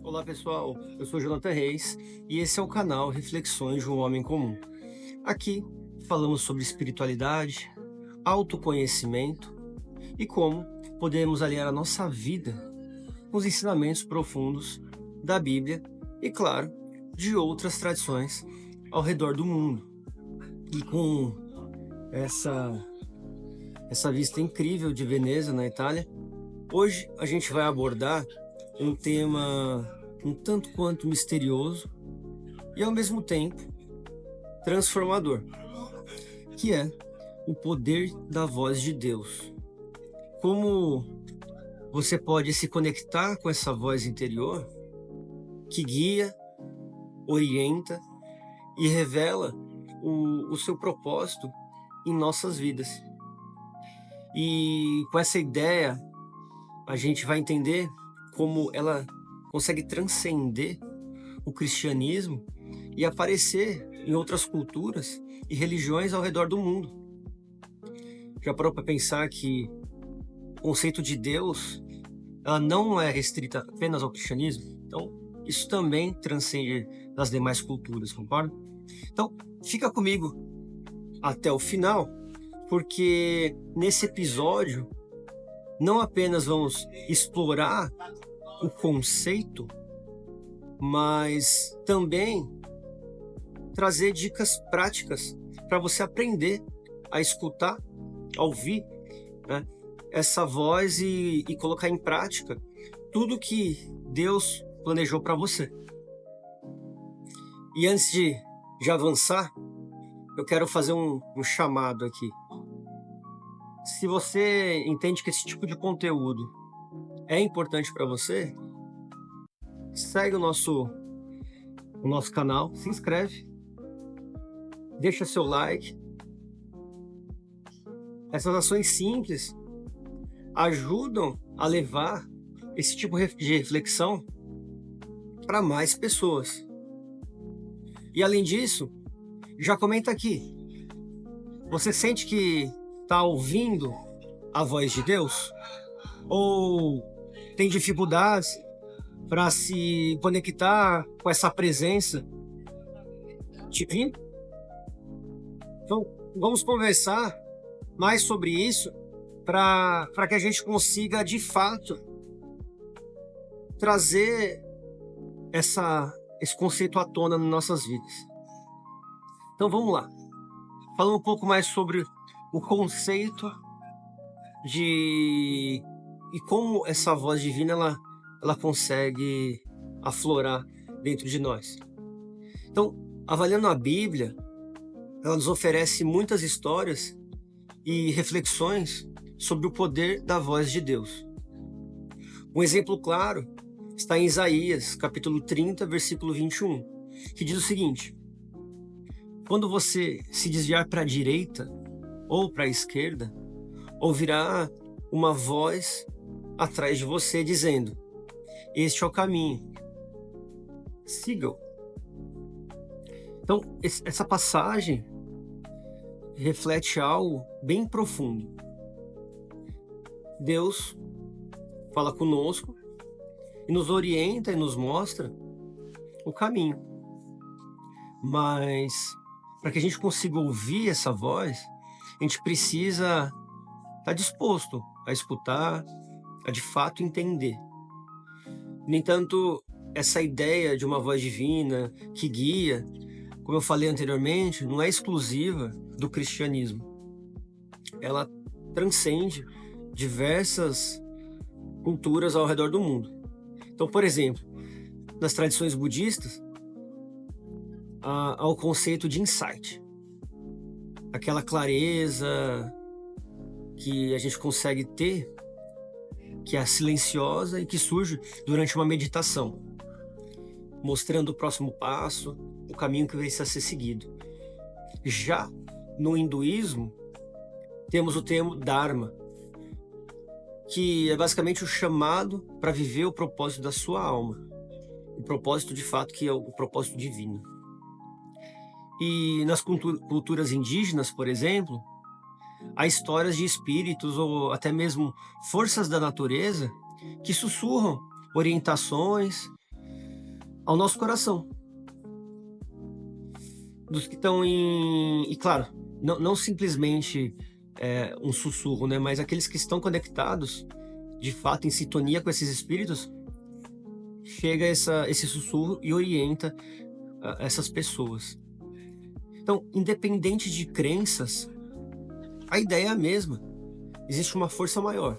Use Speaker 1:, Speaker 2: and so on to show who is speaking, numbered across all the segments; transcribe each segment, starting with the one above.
Speaker 1: Olá pessoal, eu sou Jonathan Reis e esse é o canal Reflexões de um Homem Comum. Aqui falamos sobre espiritualidade, autoconhecimento e como podemos alinhar a nossa vida com os ensinamentos profundos da Bíblia e, claro, de outras tradições ao redor do mundo. E com essa, essa vista incrível de Veneza, na Itália, hoje a gente vai abordar um tema um tanto quanto misterioso e ao mesmo tempo transformador, que é o poder da voz de Deus. Como você pode se conectar com essa voz interior que guia, orienta e revela o seu propósito em nossas vidas. E com essa ideia, a gente vai entender como ela consegue transcender o cristianismo e aparecer em outras culturas e religiões ao redor do mundo. Já parou para pensar que o conceito de Deus ela não é restrita apenas ao cristianismo? Então, isso também transcende das demais culturas, concorda? Então, fica comigo até o final, porque nesse episódio não apenas vamos explorar o conceito, mas também trazer dicas práticas para você aprender a escutar, a ouvir, né, essa voz e colocar em prática tudo que Deus planejou para você. E antes de avançar, eu quero fazer um chamado aqui. Se você entende que esse tipo de conteúdo é importante para você, segue o nosso canal, se inscreve, deixa seu like. Essas ações simples ajudam a levar esse tipo de reflexão para mais pessoas. E além disso, já comenta aqui. Você sente que está ouvindo a voz de Deus? Ou tem dificuldades para se conectar com essa presença divina? Então, vamos conversar mais sobre isso para que a gente consiga, de fato, trazer esse conceito à tona nas nossas vidas. Então, vamos lá. Falando um pouco mais sobre o conceito e como essa voz divina ela consegue aflorar dentro de nós. Então, avaliando a Bíblia, ela nos oferece muitas histórias e reflexões sobre o poder da voz de Deus. Um exemplo claro está em Isaías, capítulo 30, versículo 21, que diz o seguinte: quando você se desviar para a direita ou para a esquerda, ouvirá uma voz atrás de você dizendo: este é o caminho, siga-o. Então, essa passagem reflete algo bem profundo. Deus fala conosco e nos orienta e nos mostra o caminho. Mas para que a gente consiga ouvir essa voz, a gente precisa estar disposto a escutar, a de fato entender. No entanto, essa ideia de uma voz divina que guia, como eu falei anteriormente, não é exclusiva do cristianismo. Ela transcende diversas culturas ao redor do mundo. Então, por exemplo, nas tradições budistas, há o conceito de insight, aquela clareza que a gente consegue ter, que é silenciosa e que surge durante uma meditação, mostrando o próximo passo, o caminho que vai ser seguido. Já no hinduísmo, temos o termo Dharma, que é basicamente o chamado para viver o propósito da sua alma, o propósito de fato que é o propósito divino. E nas culturas indígenas, por exemplo, há histórias de espíritos ou até mesmo forças da natureza que sussurram orientações ao nosso coração, dos que estão em... E claro, não simplesmente um sussurro, né? Mas aqueles que estão conectados, de fato, em sintonia com esses espíritos, chega esse sussurro e orienta essas pessoas. Então, independente de crenças, a ideia é a mesma. Existe uma força maior,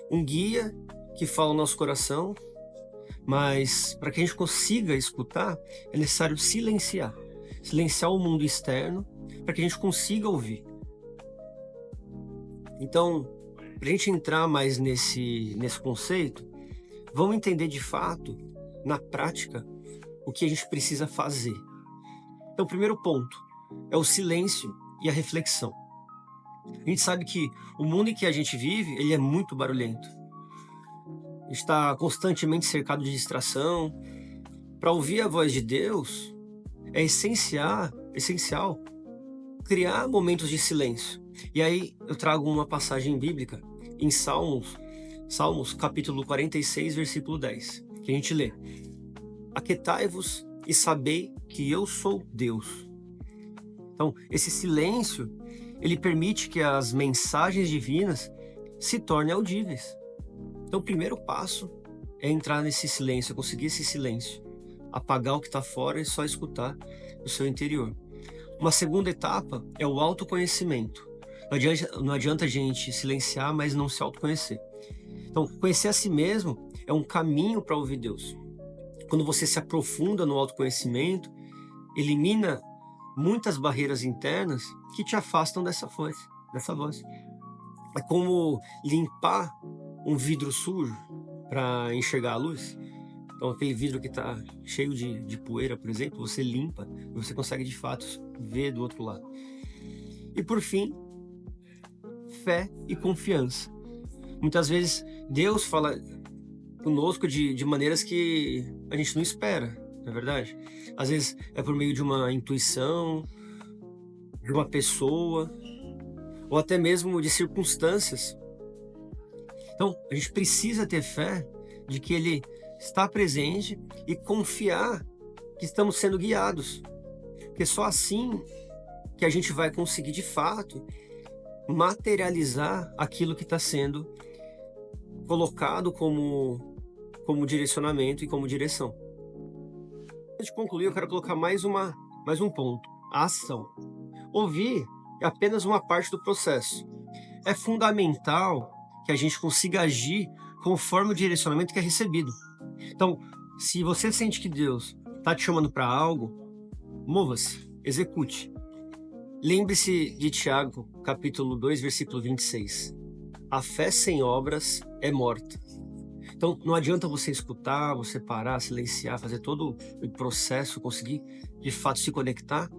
Speaker 1: um guia que fala no nosso coração, mas para que a gente consiga escutar, é necessário silenciar o mundo externo para que a gente consiga ouvir. Então, para a gente entrar mais nesse conceito, vamos entender de fato, na prática, o que a gente precisa fazer. Então, o primeiro ponto é o silêncio e a reflexão. A gente sabe que o mundo em que a gente vive, ele é muito barulhento. A gente está constantemente cercado de distração. Para ouvir a voz de Deus, é essencial criar momentos de silêncio. E aí eu trago uma passagem bíblica em Salmos capítulo 46, versículo 10, que a gente lê: Aquietai-vos e sabei que eu sou Deus. Então, esse silêncio, ele permite que as mensagens divinas se tornem audíveis. Então, o primeiro passo é entrar nesse silêncio, conseguir esse silêncio, apagar o que está fora e só escutar o seu interior. Uma segunda etapa é o autoconhecimento. Não adianta a gente silenciar, mas não se autoconhecer. Então, conhecer a si mesmo é um caminho para ouvir Deus. Quando você se aprofunda no autoconhecimento, elimina muitas barreiras internas que te afastam dessa voz. É como limpar um vidro sujo para enxergar a luz. Então, aquele vidro que está cheio de poeira, por exemplo, você limpa e você consegue de fato ver do outro lado. E por fim, fé e confiança. Muitas vezes Deus fala conosco de maneiras que a gente não espera, não é verdade? Às vezes é por meio de uma intuição, de uma pessoa, ou até mesmo de circunstâncias. Então, a gente precisa ter fé de que Ele está presente e confiar que estamos sendo guiados. Porque só assim que a gente vai conseguir, de fato, materializar aquilo que está sendo colocado como direcionamento e como direção. Antes de concluir, eu quero colocar mais um ponto: a ação. Ouvir é apenas uma parte do processo. É fundamental que a gente consiga agir conforme o direcionamento que é recebido. Então, se você sente que Deus está te chamando para algo, mova-se, execute. Lembre-se de Tiago, capítulo 2, versículo 26. A fé sem obras é morta. Então, não adianta você escutar, você parar, silenciar, fazer todo o processo, conseguir de fato se conectar,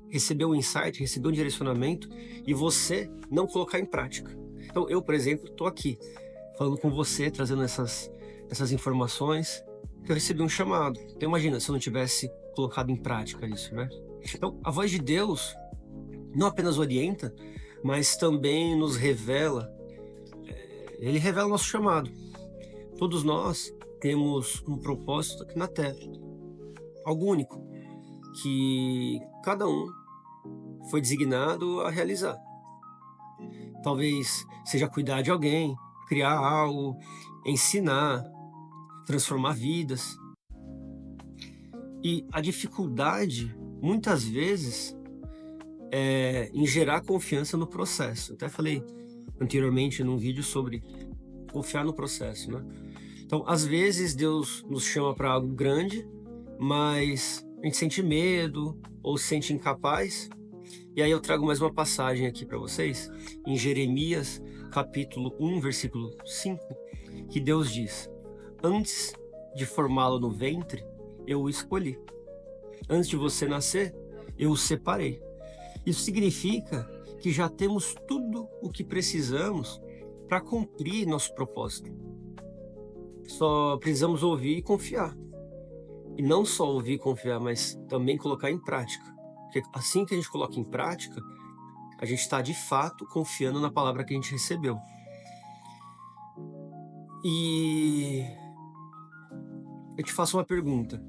Speaker 1: receber um insight, receber um direcionamento e você não colocar em prática. Então, eu, por exemplo, estou aqui falando com você, trazendo essas informações, que eu recebi um chamado. Então, imagina se eu não tivesse colocado em prática isso, né? Então, a voz de Deus não apenas orienta, mas também nos revela. Ele revela o nosso chamado. Todos nós temos um propósito aqui na Terra, algo único, que cada um foi designado a realizar. Talvez seja cuidar de alguém, criar algo, ensinar, transformar vidas. E a dificuldade, muitas vezes, é em gerar confiança no processo. Eu até falei anteriormente num vídeo sobre confiar no processo, né? Então, às vezes, Deus nos chama para algo grande, mas a gente sente medo ou se sente incapaz. E aí eu trago mais uma passagem aqui para vocês, em Jeremias, capítulo 1, versículo 5, que Deus diz: Antes de formá-lo no ventre, eu o escolhi. Antes de você nascer, eu o separei. Isso significa que já temos tudo o que precisamos para cumprir nosso propósito. Só precisamos ouvir e confiar. E não só ouvir e confiar, mas também colocar em prática. Porque assim que a gente coloca em prática, a gente está de fato confiando na palavra que a gente recebeu. E eu te faço uma pergunta.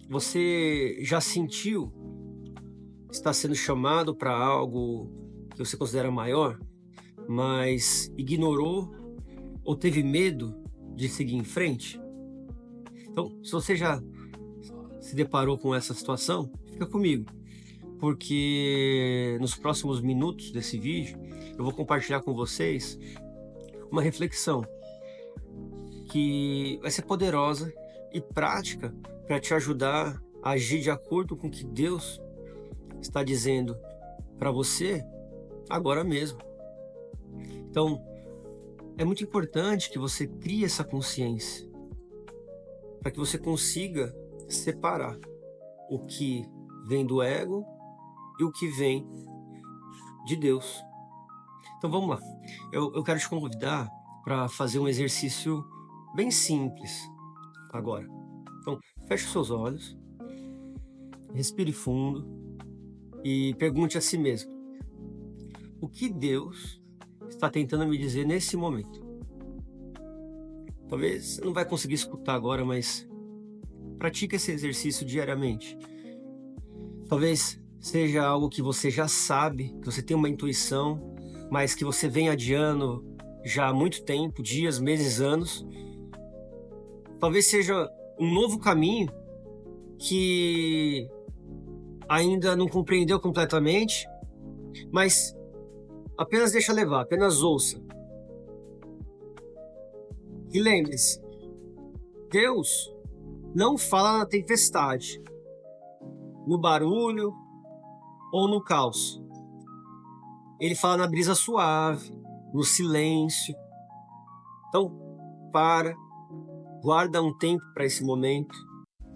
Speaker 1: Você já sentiu que está sendo chamado para algo que você considera maior, mas ignorou ou teve medo de seguir em frente? Então, se você já se deparou com essa situação, fica comigo, porque nos próximos minutos desse vídeo eu vou compartilhar com vocês uma reflexão que vai ser poderosa e prática para te ajudar a agir de acordo com o que Deus está dizendo para você agora mesmo. Então, é muito importante que você crie essa consciência para que você consiga separar o que vem do ego e o que vem de Deus. Então vamos lá, eu quero te convidar para fazer um exercício bem simples agora. Então feche os seus olhos, respire fundo e pergunte a si mesmo: o que Deus está tentando me dizer nesse momento? Talvez você não vai conseguir escutar agora, mas pratique esse exercício diariamente. Talvez seja algo que você já sabe, que você tem uma intuição, mas que você vem adiando já há muito tempo, dias, meses, anos. Talvez seja um novo caminho que ainda não compreendeu completamente, mas apenas deixa levar, apenas ouça. E lembre-se, Deus não fala na tempestade, no barulho ou no caos. Ele fala na brisa suave, no silêncio. Então, guarda um tempo para esse momento,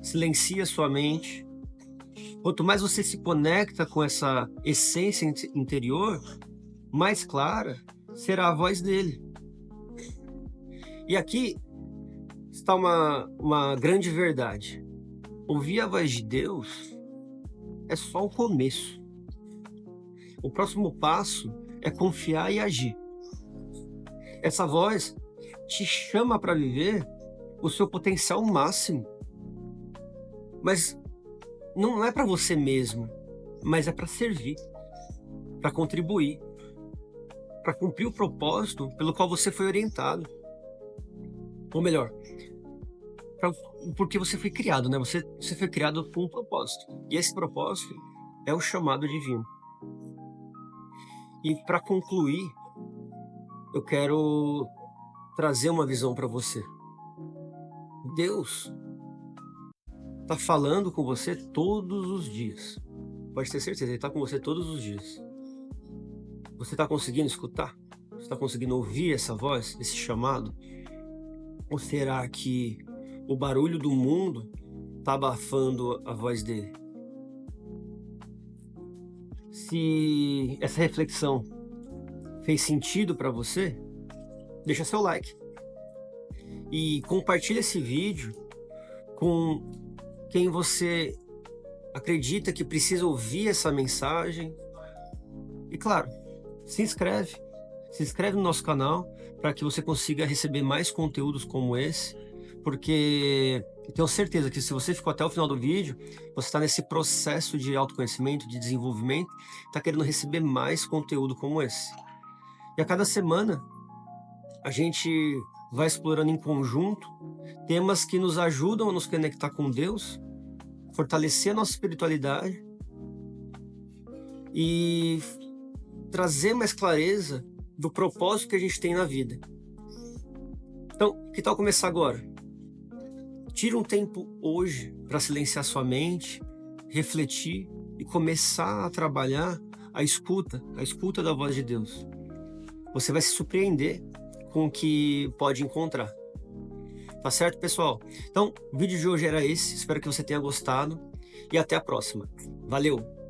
Speaker 1: silencia sua mente. Quanto mais você se conecta com essa essência interior, mais clara será a voz dele. E aqui está uma grande verdade. Ouvir a voz de Deus é só o começo. O próximo passo é confiar e agir. Essa voz te chama para viver o seu potencial máximo. Mas não é para você mesmo, mas é para servir, para contribuir, para cumprir o propósito pelo qual você foi orientado. Ou melhor, porque você foi criado, né? Você foi criado com um propósito. E esse propósito é o chamado divino. E para concluir, eu quero trazer uma visão para você. Deus está falando com você todos os dias. Pode ter certeza, Ele está com você todos os dias. Você está conseguindo escutar? Você está conseguindo ouvir essa voz, esse chamado? Ou será que o barulho do mundo está abafando a voz dele? Se essa reflexão fez sentido para você, deixa seu like e compartilha esse vídeo com quem você acredita que precisa ouvir essa mensagem. E claro, se inscreve no nosso canal para que você consiga receber mais conteúdos como esse, porque eu tenho certeza que se você ficou até o final do vídeo, você está nesse processo de autoconhecimento, de desenvolvimento, está querendo receber mais conteúdo como esse. E a cada semana a gente vai explorando em conjunto temas que nos ajudam a nos conectar com Deus, fortalecer a nossa espiritualidade e trazer mais clareza do propósito que a gente tem na vida. Então, que tal começar agora? Tira um tempo hoje para silenciar sua mente, refletir e começar a trabalhar a escuta da voz de Deus. Você vai se surpreender com o que pode encontrar. Tá certo, pessoal? Então, o vídeo de hoje era esse. Espero que você tenha gostado e até a próxima. Valeu!